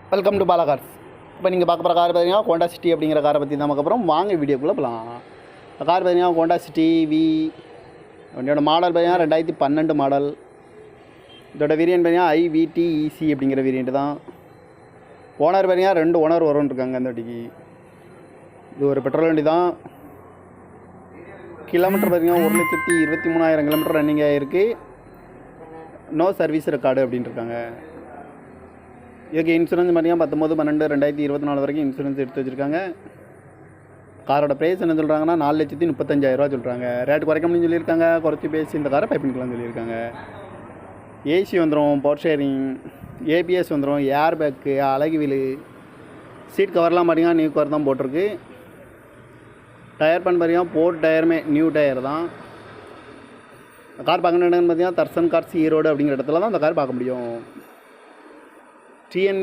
Welcome to Bala cars. இப்போ நீங்கள் பார்க்க போகிற கார் பார்த்தீங்கன்னா ஹோண்டா சிட்டி அப்படிங்கிற காரை பற்றி தான் பார்க்க போகிறோம். வாங்க வீடியோக்குள்ளே போகலாம். இந்த கார் பார்த்தீங்கன்னா ஹோண்டா சிட்டி வண்டியோட மாடல் பார்த்தீங்கன்னா 2012 மாடல். இதோட வேரியன்ட் பார்த்தீங்கன்னா IVTEC அப்படிங்கிற வேரியன்ட் தான். ஓனர் பார்த்தீங்கன்னா 2 ஓனர் வரும்னு இருக்காங்க இந்த வண்டிக்கு. இது ஒரு பெட்ரோல் வண்டி தான். கிலோமீட்டர் பார்த்தீங்கன்னா 1,23,000 கிலோமீட்டர் ரன்னிங் ஆகிருக்கு. நோ சர்வீஸ் ரெக்கார்டு அப்படின்னு இருக்காங்க. இதுக்கு இன்சூரன்ஸ் பார்த்தீங்கன்னா 19/12/2024 வரைக்கும் இன்சூரன்ஸ் எடுத்து வச்சுருக்காங்க. காரோட ப்ரைஸ் என்ன சொல்கிறாங்கன்னா 4,35,000 சொல்கிறாங்க. ரேட்டு குறைக்க முடியும்னு சொல்லியிருக்காங்க. குறைச்சி பேசி இந்த காரை பை பண்ணிக்கலாம்னு சொல்லியிருக்காங்க. ஏசி வந்துடும், பவர் ஷேரிங், ABS வந்துடும், ஏர் பேக்கு, அழகு வீலு, சீட் கவர்லாம் பார்த்தீங்கன்னா நியூ கவர் தான் போட்டிருக்கு. டயர் பண்ண பார்த்தீங்கன்னா 4 டயருமே நியூ டயர் தான். இந்த கார் பார்க்கணும் பார்த்தீங்கன்னா தர்சன் கார்ஸ் ஈரோடு அப்படிங்கிற இடத்துல தான் அந்த கார் பார்க்க முடியும். TN